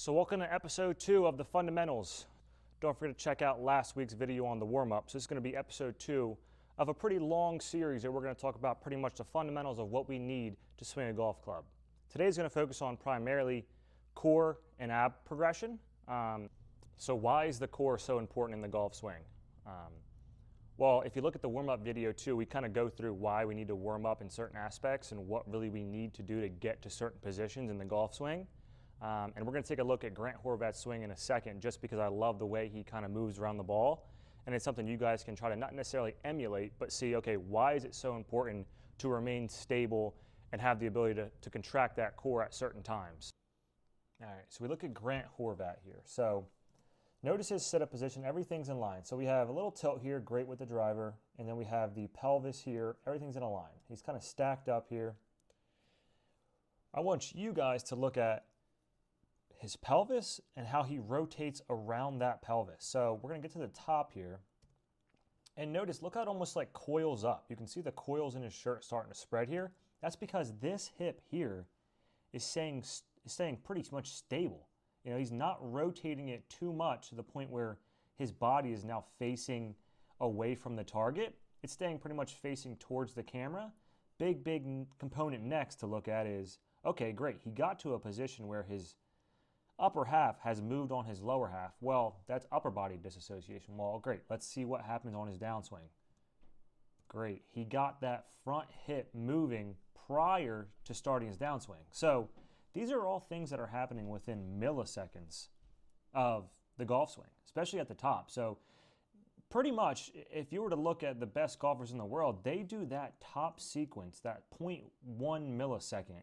So welcome to episode 2 of the fundamentals. Don't forget to check out last week's video on the warm-up. So this is going to be episode 2 of a pretty long series that we're going to talk about pretty much the fundamentals of what we need to swing a golf club. Today is going to focus on primarily core and ab progression. So why is the core so important in the golf swing? Well, if you look at the warm-up video too, we kind of go through why we need to warm up in certain aspects and what really we need to do to get to certain positions in the golf swing. And we're going to take a look at Grant Horvat's swing in a second, just because I love the way he kind of moves around the ball. And it's something you guys can try to not necessarily emulate, but see, okay, why is it so important to remain stable and have the ability to contract that core at certain times? All right, so we look at Grant Horvat here. So notice his setup position, everything's in line. So we have a little tilt here, great with the driver, and then we have the pelvis here, everything's in a line. He's kind of stacked up here. I want you guys to look at his pelvis and how he rotates around that pelvis. So we're going to get to the top here. And notice, look how it almost like coils up. You can see the coils in his shirt starting to spread here. That's because this hip here is staying pretty much stable. You know, he's not rotating it too much to the point where his body is now facing away from the target. It's staying pretty much facing towards the camera. Big component next to look at is, okay, great. He got to a position where his upper half has moved on his lower half. Well, that's upper body disassociation. Well, great. Let's see what happens on his downswing. Great. He got that front hip moving prior to starting his downswing. So these are all things that are happening within milliseconds of the golf swing, especially at the top. So pretty much, if you were to look at the best golfers in the world, they do that top sequence, that 0.1 millisecond,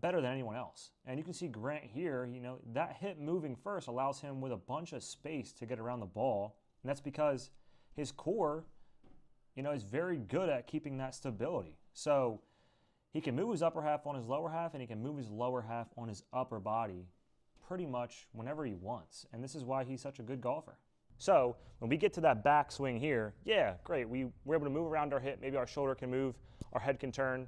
better than anyone else. And you can see Grant here, you know, that hip moving first allows him with a bunch of space to get around the ball. And that's because his core, you know, is very good at keeping that stability. So he can move his upper half on his lower half, and he can move his lower half on his upper body pretty much whenever he wants. And this is why he's such a good golfer. So when we get to that back swing here, yeah, great. We're able to move around our hip. Maybe our shoulder can move, our head can turn.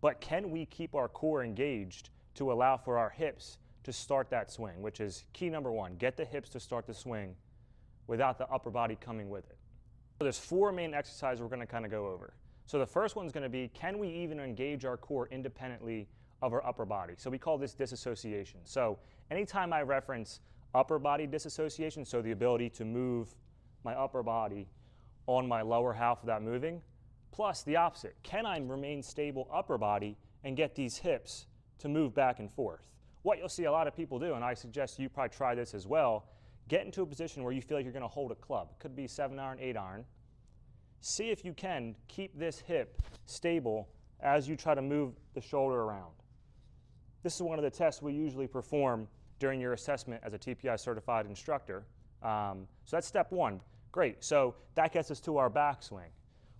But can we keep our core engaged to allow for our hips to start that swing, which is key number 1. Get the hips to start the swing without the upper body coming with it. So there's 4 main exercises we're going to kind of go over. So the first one's going to be, can we even engage our core independently of our upper body? So we call this disassociation. So anytime I reference upper body disassociation, so the ability to move my upper body on my lower half without moving, plus the opposite, can I remain stable upper body and get these hips to move back and forth? What you'll see a lot of people do, and I suggest you probably try this as well, get into a position where you feel like you're going to hold a club. It could be 7-iron, 8-iron. See if you can keep this hip stable as you try to move the shoulder around. This is one of the tests we usually perform during your assessment as a TPI certified instructor. So that's step 1. Great, so that gets us to our backswing.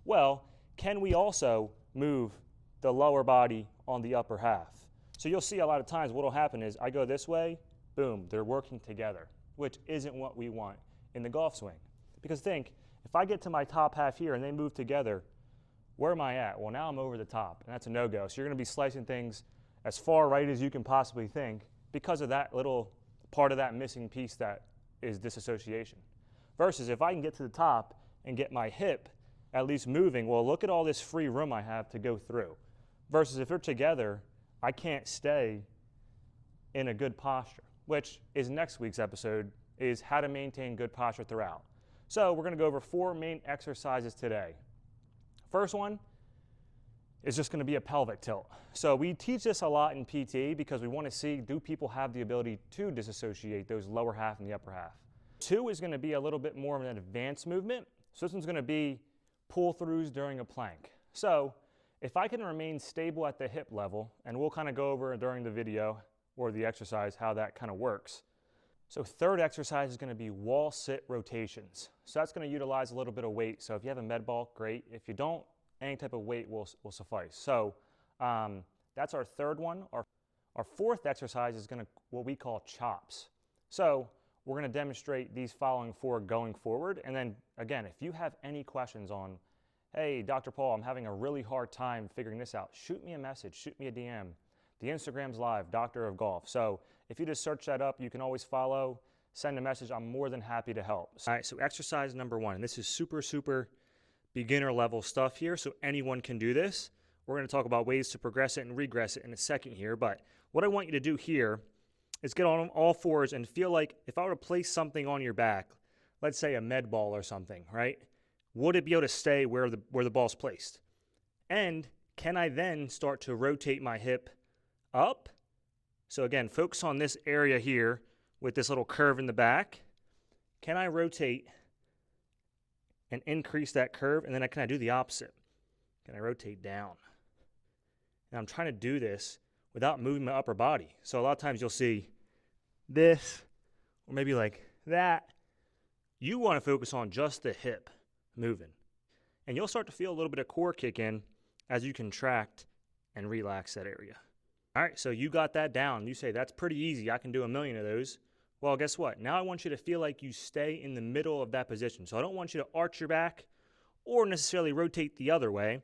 Well, can we also move the lower body on the upper half? So you'll see a lot of times what will happen is I go this way, boom, they're working together, which isn't what we want in the golf swing. Because think, if I get to my top half here and they move together, where am I at? Well, now I'm over the top, and that's a no-go. So you're going to be slicing things as far right as you can possibly think because of that little part of that missing piece that is disassociation. Versus if I can get to the top and get my hip at least moving, well, look at all this free room I have to go through. Versus if they're together, I can't stay in a good posture, which is next week's episode, is how to maintain good posture throughout. So we're going to go over 4 main exercises today. First one is just going to be a pelvic tilt. So we teach this a lot in PT because we want to see, do people have the ability to disassociate those lower half and the upper half? 2 is going to be a little bit more of an advanced movement. So this one's going to be pull-throughs during a plank. So if I can remain stable at the hip level, and we'll kind of go over during the video or the exercise how that kind of works. So third exercise is going to be wall sit rotations. So that's going to utilize a little bit of weight. So if you have a med ball, great. If you don't, any type of weight will suffice. So that's our third one. Our fourth exercise is going to what we call chops. So we're going to demonstrate these following 4 going forward. And then again, if you have any questions on, hey, Dr. Paul, I'm having a really hard time figuring this out, shoot me a message, shoot me a DM. The Instagram's live, Doctor of Golf. So if you just search that up, you can always follow, send a message. I'm more than happy to help. All right, so exercise number 1, and this is super beginner level stuff here, so anyone can do this. We're going to talk about ways to progress it and regress it in a second here, but what I want you to do here is get on all fours and feel like if I were to place something on your back, let's say a med ball or something, right? Would it be able to stay where the ball's placed? And can I then start to rotate my hip up? So again, focus on this area here with this little curve in the back. Can I rotate and increase that curve? And then can I do the opposite? Can I rotate down? And I'm trying to do this without moving my upper body. So a lot of times you'll see this, or maybe like that. You want to focus on just the hip moving. And you'll start to feel a little bit of core kick in as you contract and relax that area. All right, so you got that down. You say, that's pretty easy. I can do a million of those. Well, guess what? Now I want you to feel like you stay in the middle of that position. So I don't want you to arch your back or necessarily rotate the other way.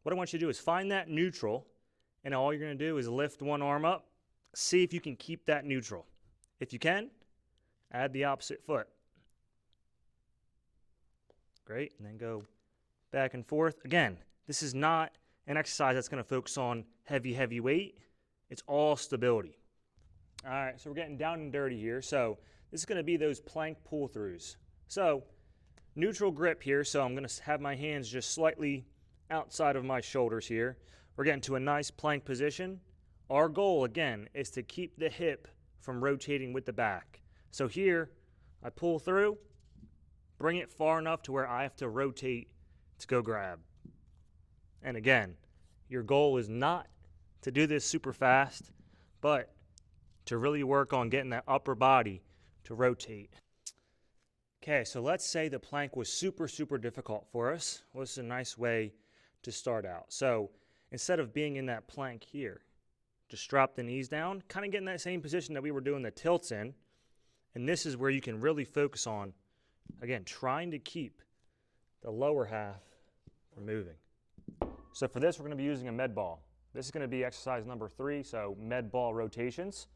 What I want you to do is find that neutral, and all you're going to do is lift one arm up. See if you can keep that neutral. If you can, add the opposite foot. Great, and then go back and forth. Again, this is not an exercise that's going to focus on heavy weight. It's all stability. All right, so we're getting down and dirty here. So this is going to be those plank pull-throughs. So neutral grip here, so I'm going to have my hands just slightly outside of my shoulders here. We're getting to a nice plank position. Our goal, again, is to keep the hip from rotating with the back. So here, I pull through, bring it far enough to where I have to rotate to go grab. And again, your goal is not to do this super fast, but to really work on getting that upper body to rotate. Okay, so let's say the plank was super difficult for us. Well, this is a nice way to start out. So instead of being in that plank here, just drop the knees down, kind of get in that same position that we were doing the tilts in. And this is where you can really focus on, again, trying to keep the lower half from moving. So for this, we're going to be using a med ball. This is going to be exercise number 3, so med ball rotations.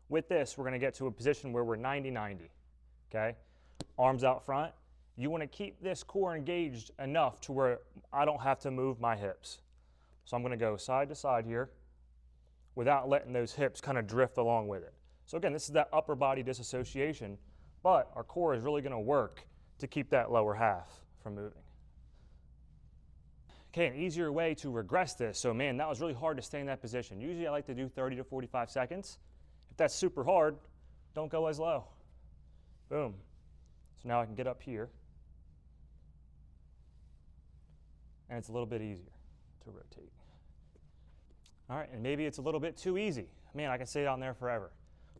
With this, we're going to get to a position where we're 90-90, okay? Arms out front. You want to keep this core engaged enough to where I don't have to move my hips. So I'm going to go side to side here without letting those hips kind of drift along with it. So again, this is that upper body disassociation, but our core is really going to work to keep that lower half from moving. Okay, an easier way to regress this. So man, that was really hard to stay in that position. Usually I like to do 30 to 45 seconds. If that's super hard, don't go as low. Boom. So now I can get up here. And it's a little bit easier to rotate. All right, and maybe it's a little bit too easy. Man, I can stay down there forever.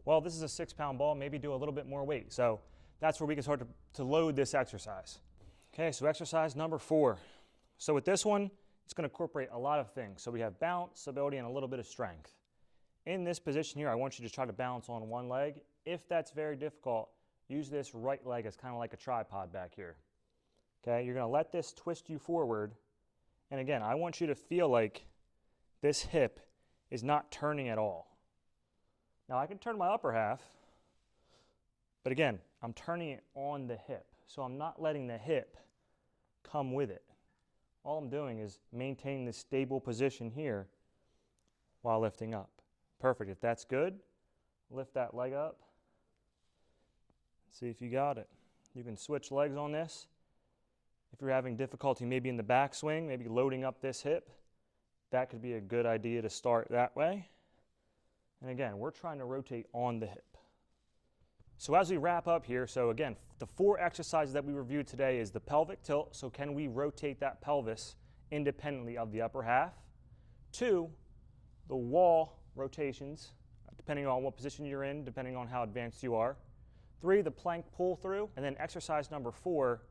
Well, this is a 6-pound ball, maybe do a little bit more weight. So that's where we can start to load this exercise. Okay, so exercise number 4. So with this one, it's going to incorporate a lot of things. So we have balance, stability, and a little bit of strength. In this position here, I want you to try to balance on one leg. If that's very difficult, use this right leg as kind of like a tripod back here. Okay, you're going to let this twist you forward. And again, I want you to feel like this hip is not turning at all. Now I can turn my upper half, but again, I'm turning it on the hip. So I'm not letting the hip come with it. All I'm doing is maintaining this stable position here while lifting up. Perfect. If that's good, lift that leg up. See if you got it. You can switch legs on this. If you're having difficulty maybe in the backswing, maybe loading up this hip, that could be a good idea to start that way. And again, we're trying to rotate on the hip. So as we wrap up here, so again, the 4 exercises that we reviewed today is the pelvic tilt. So can we rotate that pelvis independently of the upper half? 2, the wall rotations, depending on what position you're in, depending on how advanced you are. 3, the plank pull through. And then exercise number 4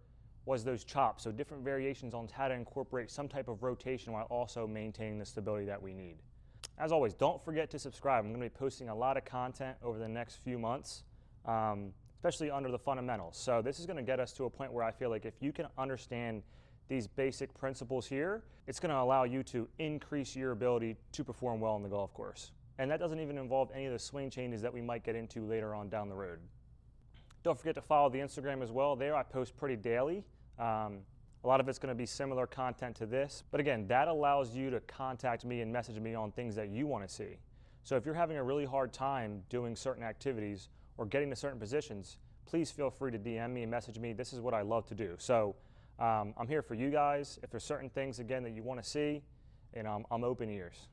was those chops. So different variations on how to incorporate some type of rotation while also maintaining the stability that we need. As always, don't forget to subscribe. I'm going to be posting a lot of content over the next few months. Especially under the fundamentals. So this is going to get us to a point where I feel like if you can understand these basic principles here, it's going to allow you to increase your ability to perform well on the golf course. And that doesn't even involve any of the swing changes that we might get into later on down the road. Don't forget to follow the Instagram as well. There I post pretty daily. A lot of it's going to be similar content to this. But again, that allows you to contact me and message me on things that you want to see. So if you're having a really hard time doing certain activities or getting to certain positions, please feel free to DM me and message me. This is what I love to do. So I'm here for you guys. If there's certain things, again, that you want to see, and I'm open ears.